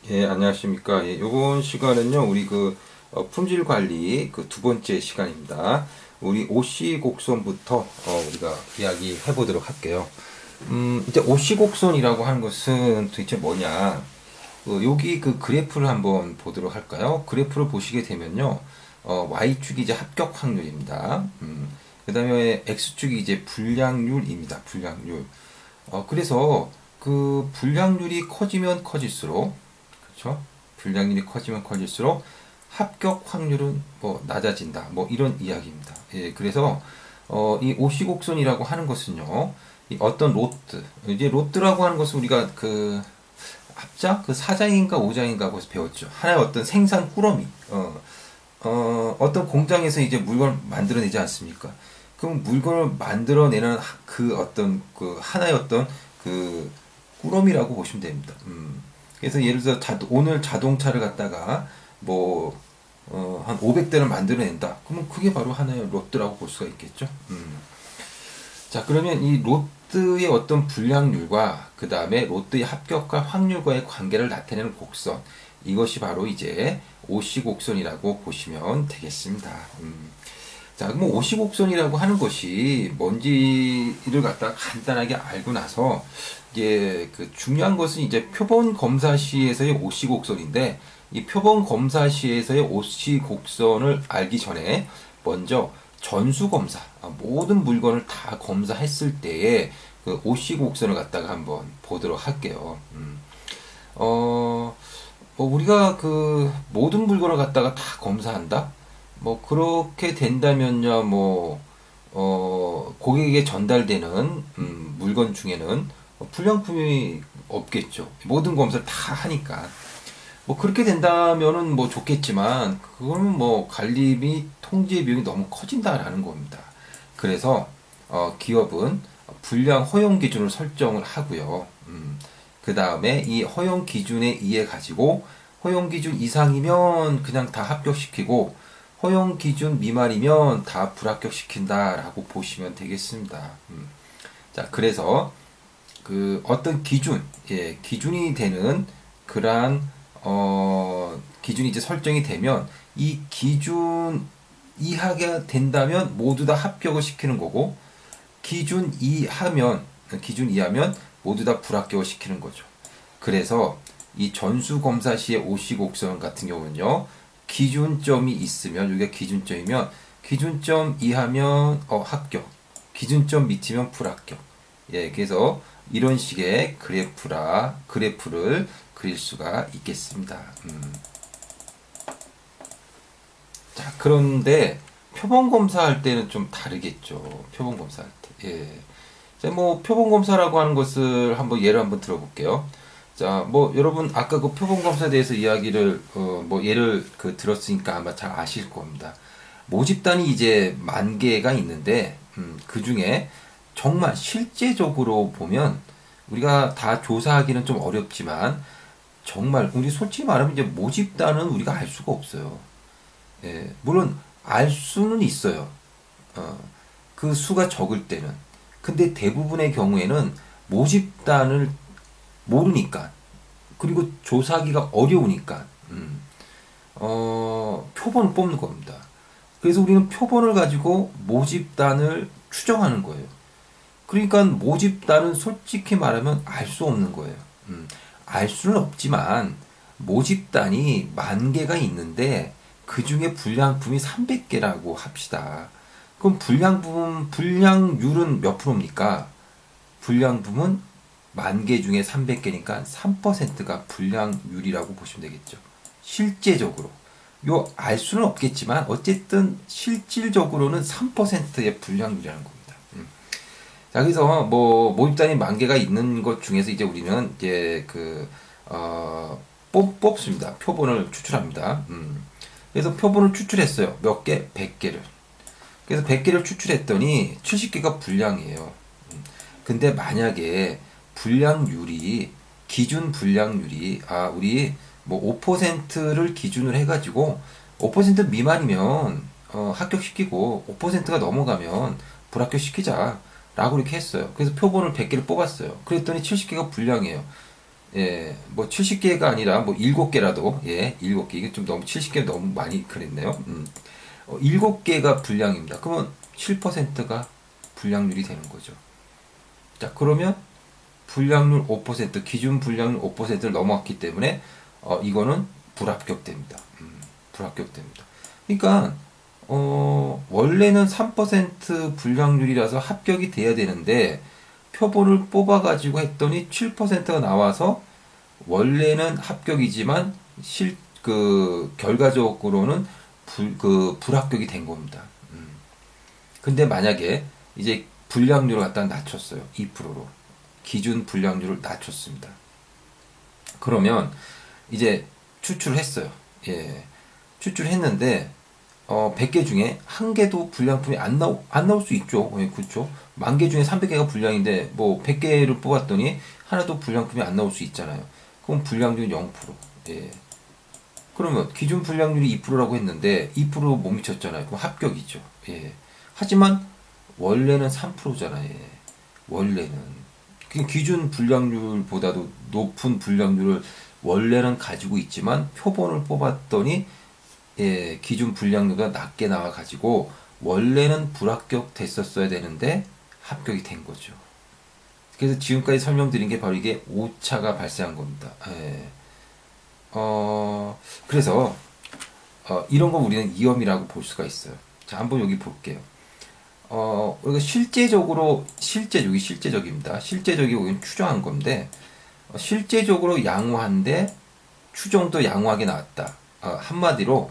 예, 안녕하십니까. 예, 요번 시간은요, 우리 품질 관리 두 번째 시간입니다. 우리 OC 곡선부터 우리가 이야기 해보도록 할게요. 이제 OC 곡선이라고 하는 것은 도대체 뭐냐? 여기 그래프를 한번 보도록 할까요? 그래프를 보시게 되면요, Y축이 이제 합격 확률입니다. 그 다음에 X축이 이제 불량률입니다. 불량률. 그래서 그 불량률이 커지면 커질수록, 그렇죠? 불량률이 커지면 커질수록 합격 확률은 뭐 낮아진다. 뭐 이런 이야기입니다. 예, 그래서 이 오시곡선이라고 하는 것은요, 이 어떤 로트, 이제 로트라고 하는 것은 우리가 합자 그 4장인가 5장인가 거기서 배웠죠. 하나의 어떤 생산 꾸러미, 어떤 공장에서 이제 물건을 만들어내지 않습니까? 그럼 물건을 만들어내는 그 어떤 그 하나의 어떤 그 꾸러미라고 보시면 됩니다. 그래서 예를 들어서 오늘 자동차를 갖다가 뭐 한 500대를 만들어낸다. 그러면 그게 바로 하나의 롯데라고 볼 수가 있겠죠. 자, 그러면 이 롯데의 어떤 불량률과 그 다음에 롯데의 합격과 확률과의 관계를 나타내는 곡선, 이것이 바로 이제 OC 곡선이라고 보시면 되겠습니다. 자, 그럼 OC 곡선이라고 하는 것이 뭔지를 갖다가 간단하게 알고 나서 이제 그 중요한 것은 이제 표본 검사 시에서의 OC 곡선인데, 이 표본 검사 시에서의 OC 곡선을 알기 전에 먼저 전수 검사, 모든 물건을 다 검사했을 때의 그 OC 곡선을 갖다가 한번 보도록 할게요. 뭐 우리가 그 모든 물건을 갖다가 다 검사한다? 뭐 그렇게 된다면요, 고객에게 전달되는 물건 중에는 불량품이 없겠죠. 모든 검사를 다 하니까. 뭐 그렇게 된다면은 뭐 좋겠지만 그거는 뭐 관리 및 통제 비용이 너무 커진다라는 겁니다. 그래서 기업은 불량 허용 기준을 설정을 하고요. 그 다음에 이 허용 기준에 의해 가지고 허용 기준 이상이면 그냥 다 합격시키고 허용 기준 미만이면 다 불합격시킨다라고 보시면 되겠습니다. 자, 그래서 그 어떤 기준, 예, 기준이 되는 그러한 기준이 이제 설정이 되면 이 기준 이하가 된다면 모두 다 합격을 시키는 거고 기준 이하면 모두 다 불합격을 시키는 거죠. 그래서 이 전수 검사 시의 OC 곡선 같은 경우는요. 기준점이 있으면 여기가 기준점이면 기준점 이하면 합격, 기준점 밑이면 불합격. 예, 그래서 이런 식의 그래프를 그릴 수가 있겠습니다. 자, 그런데 표본 검사할 때는 좀 다르겠죠. 표본 검사할 때. 예. 자, 뭐 표본 검사라고 하는 것을 예를 한번 들어볼게요. 자, 뭐 여러분 아까 그 표본 검사에 대해서 이야기를 뭐 예를 들었으니까 아마 잘 아실 겁니다. 모집단이 이제 10,000개가 있는데 그 중에 정말 실제적으로 보면 우리가 다 조사하기는 좀 어렵지만 정말 우리 솔직히 말하면 이제 모집단은 우리가 알 수가 없어요. 예, 물론 알 수는 있어요. 어, 그 수가 적을 때는. 근데 대부분의 경우에는 모집단을 모르니까 그리고 조사하기가 어려우니까 표본을 뽑는 겁니다. 그래서 우리는 표본을 가지고 모집단을 추정하는 거예요. 그러니까 모집단은 솔직히 말하면 알 수 없는 거예요. 알 수는 없지만 모집단이 10,000개가 있는데 그 중에 불량품이 300개라고 합시다. 그럼 불량률은 몇 프로입니까? 불량품은 10,000개 중에 300개니까 3%가 불량률이라고 보시면 되겠죠. 실제적으로. 알 수는 없겠지만 어쨌든 실질적으로는 3%의 불량률이라는 겁니다. 자, 그래서 뭐 모집단이 10,000개가 있는 것 중에서 이제 우리는 이제 뽑습니다. 표본을 추출합니다. 그래서 표본을 추출했어요. 몇 개? 100개를. 그래서 100개를 추출했더니 70개가 불량이에요. 근데 만약에 기준 불량률이, 우리 뭐 5%를 기준으로 해가지고 5% 미만이면 합격시키고 5%가 넘어가면 불합격시키자. 라고 이렇게 했어요. 그래서 표본을 100개를 뽑았어요. 그랬더니 70개가 불량이에요. 예, 뭐 70개가 아니라 뭐 7개라도, 예, 7개. 이게 좀 너무 70개 너무 많이 그랬네요. 7개가 불량입니다. 그러면 7%가 불량률이 되는 거죠. 자, 그러면 불량률 5%, 기준 불량률 5%를 넘어왔기 때문에 이거는 불합격됩니다. 불합격됩니다. 그러니까 원래는 3% 불량률이라서 합격이 돼야 되는데 표본을 뽑아가지고 했더니 7%가 나와서 원래는 합격이지만 결과적으로는 불합격이 된 겁니다. 근데 만약에 이제 불량률을 갖다 낮췄어요. 2%로. 기준 불량률을 낮췄습니다. 그러면 이제 추출했어요. 예. 추출했는데 100개 중에 한 개도 불량품이 안 나올 수 있죠. 예, 그렇죠. 10,000개 중에 300개가 불량인데 뭐 100개를 뽑았더니 하나도 불량품이 안 나올 수 있잖아요. 그럼 불량률 0%. 예. 그러면 기준 불량률이 2%라고 했는데 2%못 미쳤잖아요. 그럼 합격이죠. 예. 하지만 원래는 3%잖아요. 예. 원래는. 기준 불량률보다도 높은 불량률을 원래는 가지고 있지만 표본을 뽑았더니 예, 기준 불량률보다 낮게 나와가지고 원래는 불합격 됐었어야 되는데 합격이 된 거죠. 그래서 지금까지 설명드린 게 바로 이게 오차가 발생한 겁니다. 예. 그래서 이런 거 우리는 이염이라고 볼 수가 있어요. 자, 한번 여기 볼게요. 우리가 여기 실제적입니다. 실제적이고 여기는 추정한 건데, 실제적으로 양호한데, 추정도 양호하게 나왔다. 한마디로,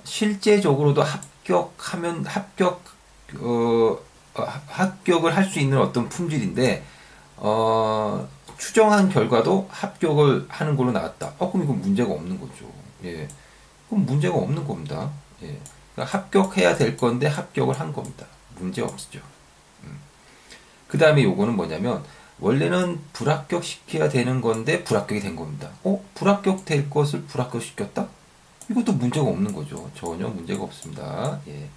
실제적으로도 합격을 할 수 있는 어떤 품질인데, 추정한 결과도 합격을 하는 걸로 나왔다. 그럼 이건 문제가 없는 거죠. 예. 그럼 문제가 없는 겁니다. 예. 그러니까 합격해야 될 건데 합격을 한 겁니다. 문제 없죠. 그 다음에 요거는 뭐냐면, 원래는 불합격시켜야 되는 건데 불합격이 된 겁니다. 불합격될 것을 불합격시켰다? 이것도 문제가 없는 거죠. 전혀 문제가 없습니다. 예.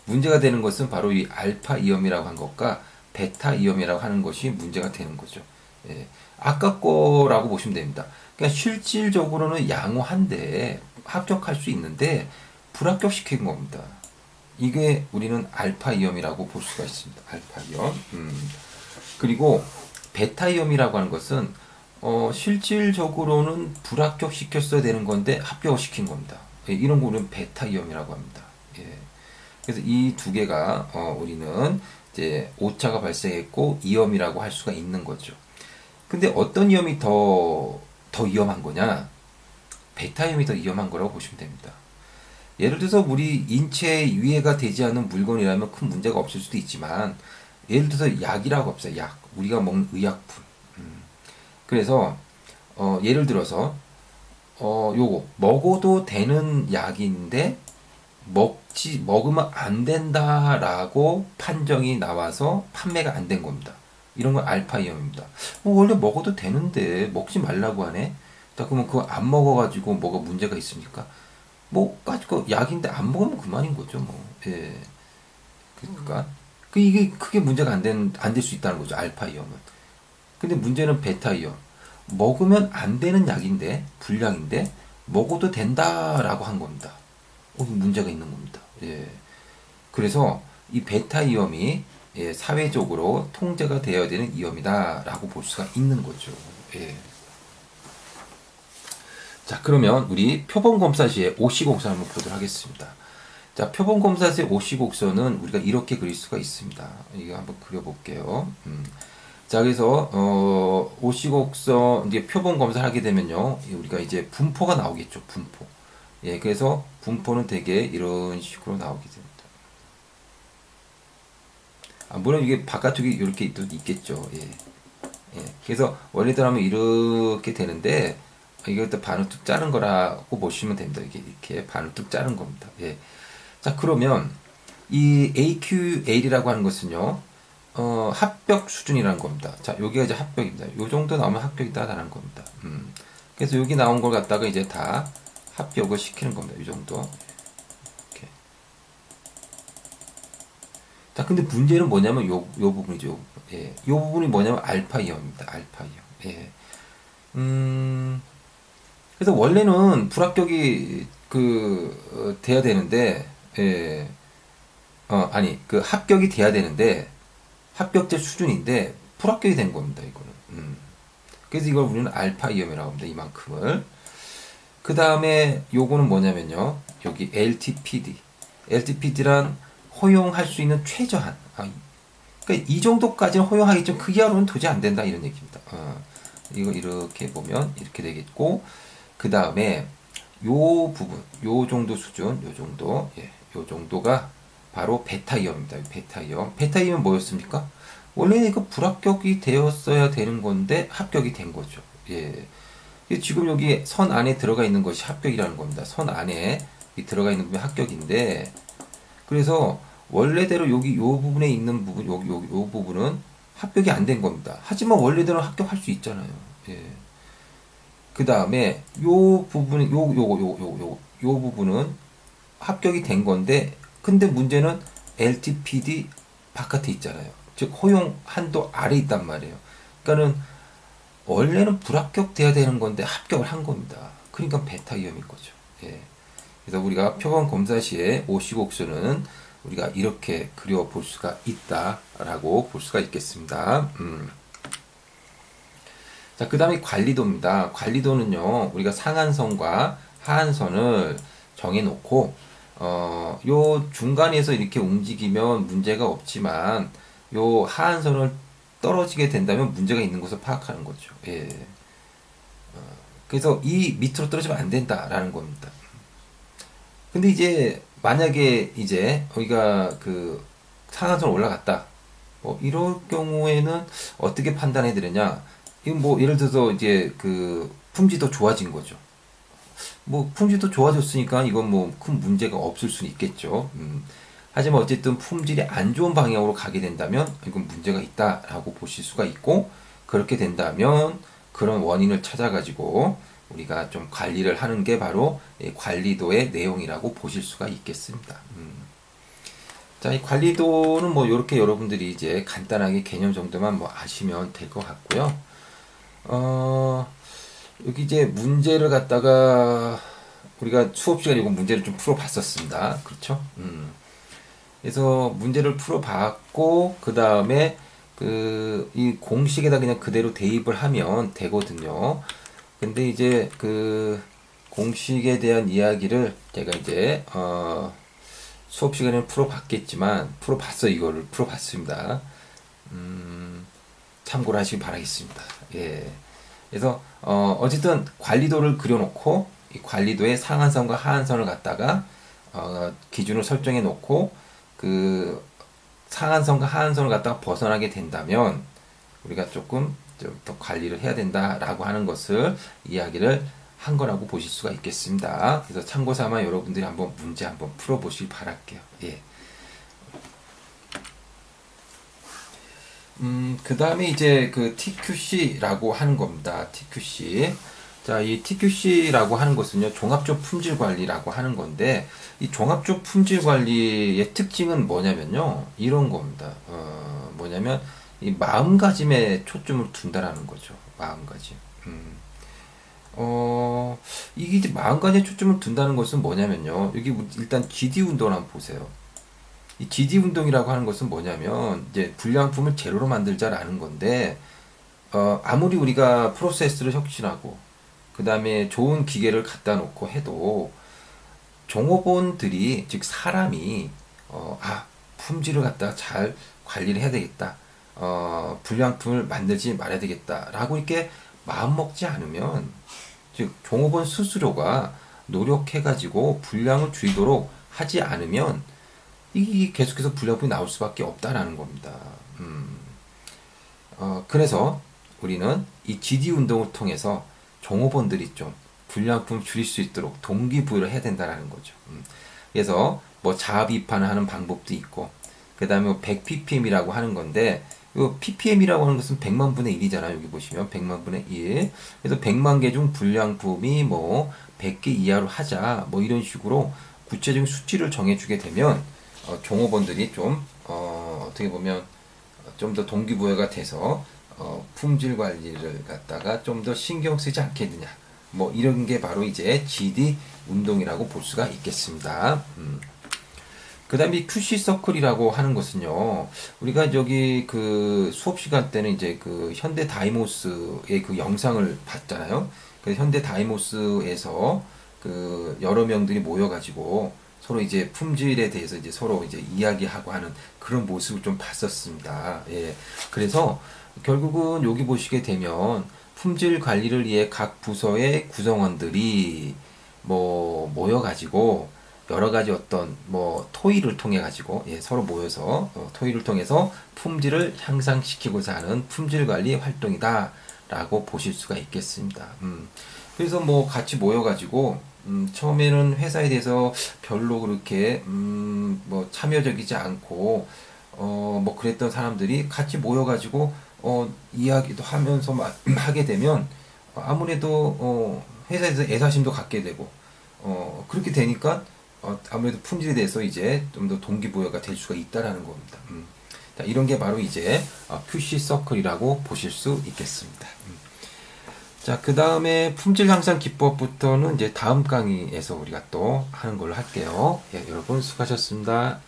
문제가 되는 것은 바로 이 알파 이염이라고 한 것과 베타 이염이라고 하는 것이 문제가 되는 거죠. 예. 아까 거라고 보시면 됩니다. 그러니까 실질적으로는 양호한데 합격할 수 있는데 불합격시킨 겁니다. 이게 우리는 알파 이염이라고 볼 수가 있습니다. 알파 이염. 그리고 베타 이염이라고 하는 것은 실질적으로는 불합격시켰어야 되는 건데 합격을 시킨 겁니다. 예, 이런 거 우리는 베타 이염이라고 합니다. 예. 그래서 이 두 개가 우리는 이제 오차가 발생했고 이염이라고 할 수가 있는 거죠. 근데 어떤 이염이 더 위험한 거냐? 베타 이염이 더 위험한 거라고 보시면 됩니다. 예를 들어서 우리 인체에 위해가 되지 않는 물건이라면 큰 문제가 없을 수도 있지만, 예를 들어서 약이라고 합시다. 약. 우리가 먹는 의약품. 그래서 예를 들어서 요거 먹어도 되는 약인데 먹으면 안 된다라고 판정이 나와서 판매가 안 된 겁니다. 이런 건 알파이염입니다. 원래 먹어도 되는데 먹지 말라고 하네. 자, 그러면 그거 안 먹어가지고 뭐가 문제가 있습니까? 뭐 가지고 약인데 안 먹으면 그만인 거죠, 뭐. 예. 그러니까 이게 크게 문제가 안 될 수 있다는 거죠, 알파이염은. 근데 문제는 베타이염. 먹으면 안 되는 약인데 불량인데 먹어도 된다라고 한 겁니다. 문제가 있는 겁니다. 예. 그래서 이 베타이염이 예, 사회적으로 통제가 되어야 되는 이염이다라고 볼 수가 있는 거죠. 예. 자, 그러면 우리 표본 검사 시에 OC 곡선을 한번 보도록 하겠습니다. 자, 표본 검사 시의 OC 곡선은 우리가 이렇게 그릴 수가 있습니다. 이거 한번 그려볼게요. 자, 그래서 OC 곡선 이제 표본 검사를 하게 되면요, 우리가 이제 분포가 나오겠죠. 분포. 예, 그래서 분포는 되게 이런 식으로 나오게 됩니다. 물론 이게 바깥쪽이 이렇게 또 있겠죠. 예. 예. 그래서 원래대로 하면 이렇게 되는데, 이것도 반을 뚝 자른 거라고 보시면 됩니다. 이렇게 반을 뚝 자른 겁니다. 예. 자, 그러면 이 AQL이라고 하는 것은요, 합격 수준이라는 겁니다. 자, 여기가 이제 합격입니다. 요 정도 나오면 합격이다라는 겁니다. 그래서 여기 나온 걸 갖다가 이제 다 합격을 시키는 겁니다. 이 정도. 이렇게. 자, 근데 문제는 뭐냐면 요 부분이죠. 예. 요 부분이 뭐냐면 알파 이염입니다. 알파 이염. 예. 그래서 원래는 불합격이 돼야 되는데, 예, 아니, 합격이 돼야 되는데, 합격자 수준인데, 불합격이 된 겁니다, 이거는. 그래서 이걸 우리는 알파 위험이라고 합니다, 이만큼을. 그 다음에 요거는 뭐냐면요, 여기 LTPD. LTPD란 허용할 수 있는 최저한. 그러니까 이 정도까지는 허용하겠지만 그 이하로는 도저히 안 된다, 이런 얘기입니다. 이거 이렇게 보면 이렇게 되겠고, 그 다음에 요 부분, 요 정도 수준, 요 정도, 예, 요 정도가 바로 베타 이염입니다. 베타 이염. 베타 이염은 뭐였습니까? 원래는 이거 불합격이 되었어야 되는 건데 합격이 된 거죠. 예. 지금 여기 선 안에 들어가 있는 것이 합격이라는 겁니다. 선 안에 들어가 있는 부분이 합격인데, 그래서 원래대로 여기 요 부분에 있는 부분, 여기 요 부분은 합격이 안 된 겁니다. 하지만 원래대로 합격할 수 있잖아요. 예. 그 다음에 요 부분, 요 부분은 합격이 된 건데, 근데 문제는 LTPD 바깥에 있잖아요. 즉, 허용 한도 아래 있단 말이에요. 그러니까는, 원래는 불합격돼야 되는 건데 합격을 한 겁니다. 그러니까 베타 위험인 거죠. 예. 그래서 우리가 표본 검사 시에 오시곡수는 우리가 이렇게 그려볼 수가 있다라고 볼 수가 있겠습니다. 자, 그 다음에 관리도입니다. 관리도는요, 우리가 상한선과 하한선을 정해놓고, 요 중간에서 이렇게 움직이면 문제가 없지만, 요 하한선을 떨어지게 된다면 문제가 있는 것을 파악하는 거죠. 예. 그래서 이 밑으로 떨어지면 안 된다라는 겁니다. 근데 이제, 만약에 이제, 우리가 상한선 올라갔다. 뭐, 이럴 경우에는 어떻게 판단해 드리냐? 이건 뭐 예를 들어서 이제 품질도 좋아진 거죠. 뭐 품질도 좋아졌으니까 이건 뭐 큰 문제가 없을 수는 있겠죠. 하지만 어쨌든 품질이 안 좋은 방향으로 가게 된다면 이건 문제가 있다라고 보실 수가 있고, 그렇게 된다면 그런 원인을 찾아가지고 우리가 좀 관리를 하는 게 바로 관리도의 내용이라고 보실 수가 있겠습니다. 자, 이 관리도는 뭐 이렇게 여러분들이 이제 간단하게 개념 정도만 뭐 아시면 될 것 같고요. 여기 이제 문제를 갖다가 우리가 수업 시간에 이거 문제를 좀 풀어봤었습니다. 그렇죠? 그래서 문제를 풀어봤고, 그 다음에 이 공식에다 그냥 그대로 대입을 하면 되거든요. 근데 이제 공식에 대한 이야기를 제가 이제, 수업 시간에 풀어봤겠지만, 이거를 풀어봤습니다. 참고를 하시기 바라겠습니다. 예. 그래서 어쨌든 관리도를 그려놓고 이 관리도의 상한선과 하한선을 갖다가 기준을 설정해 놓고 상한선과 하한선을 갖다가 벗어나게 된다면 우리가 조금 더 관리를 해야 된다라고 하는 것을 이야기를 한 거라고 보실 수가 있겠습니다. 그래서 참고 삼아 여러분들이 한번 문제 한번 풀어보시기 바랄게요. 예. 그 다음에 이제 TQC라고 하는 겁니다. TQC. 자, 이 TQC라고 하는 것은요, 종합적 품질 관리라고 하는 건데, 이 종합적 품질 관리의 특징은 뭐냐면요, 이런 겁니다. 뭐냐면, 이 마음가짐에 초점을 둔다라는 거죠. 마음가짐. 이게 이제 마음가짐에 초점을 둔다는 것은 뭐냐면요, 여기 일단 GD 운동을 한번 보세요. 이 GD 운동이라고 하는 것은 뭐냐면 이제 불량품을 제로로 만들자라는 건데, 아무리 우리가 프로세스를 혁신하고 그 다음에 좋은 기계를 갖다 놓고 해도 종업원들이, 즉 사람이 품질을 갖다가 잘 관리를 해야 되겠다, 불량품을 만들지 말아야 되겠다라고 이렇게 마음 먹지 않으면, 즉 종업원 스스로가 노력해가지고 불량을 줄이도록 하지 않으면 이 계속해서 불량품이 나올 수밖에 없다라는 겁니다. 그래서 우리는 이 GD 운동을 통해서 종업원들이 좀 불량품 줄일 수 있도록 동기부여를 해야 된다라는 거죠. 그래서 뭐 자아 비판을 하는 방법도 있고, 그 다음에 100ppm이라고 하는 건데, 이 ppm이라고 하는 것은 100만 분의 1이잖아요. 여기 보시면 100만 분의 1. 그래서 100만 개 중 불량품이 뭐 100개 이하로 하자, 뭐 이런 식으로 구체적인 수치를 정해주게 되면 종업원들이 좀 어떻게 보면 좀 더 동기부여가 돼서 품질 관리를 갖다가 좀 더 신경 쓰지 않겠느냐. 뭐 이런 게 바로 이제 GD 운동이라고 볼 수가 있겠습니다. 그 다음에 QC 서클이라고 하는 것은요, 우리가 저기 그 수업 시간 때는 이제 그 현대 다이모스의 그 영상을 봤잖아요. 그 현대 다이모스에서 그 여러 명들이 모여가지고 서로 이제 품질에 대해서 이제 서로 이제 이야기하고 하는 그런 모습을 좀 봤었습니다. 예. 그래서 결국은 여기 보시게 되면 품질 관리를 위해 각 부서의 구성원들이 뭐 모여가지고 여러 가지 어떤 뭐 토의를 통해 가지고 서로 모여서 토의를 통해서 품질을 향상시키고자 하는 품질 관리 활동이다라고 보실 수가 있겠습니다. 그래서 뭐 같이 모여 가지고 처음에는 회사에 대해서 별로 그렇게 뭐 참여적이지 않고 뭐 그랬던 사람들이 같이 모여 가지고 이야기도 하면서 하게 되면 아무래도 회사에서 애사심도 갖게 되고 그렇게 되니까 아무래도 품질에 대해서 이제 좀 더 동기부여가 될 수가 있다라는 겁니다. 자, 이런 게 바로 이제 QC 서클이라고 보실 수 있겠습니다. 자, 그 다음에 품질 향상 기법부터는 이제 다음 강의에서 우리가 또 하는 걸로 할게요. 예, 여러분 수고하셨습니다.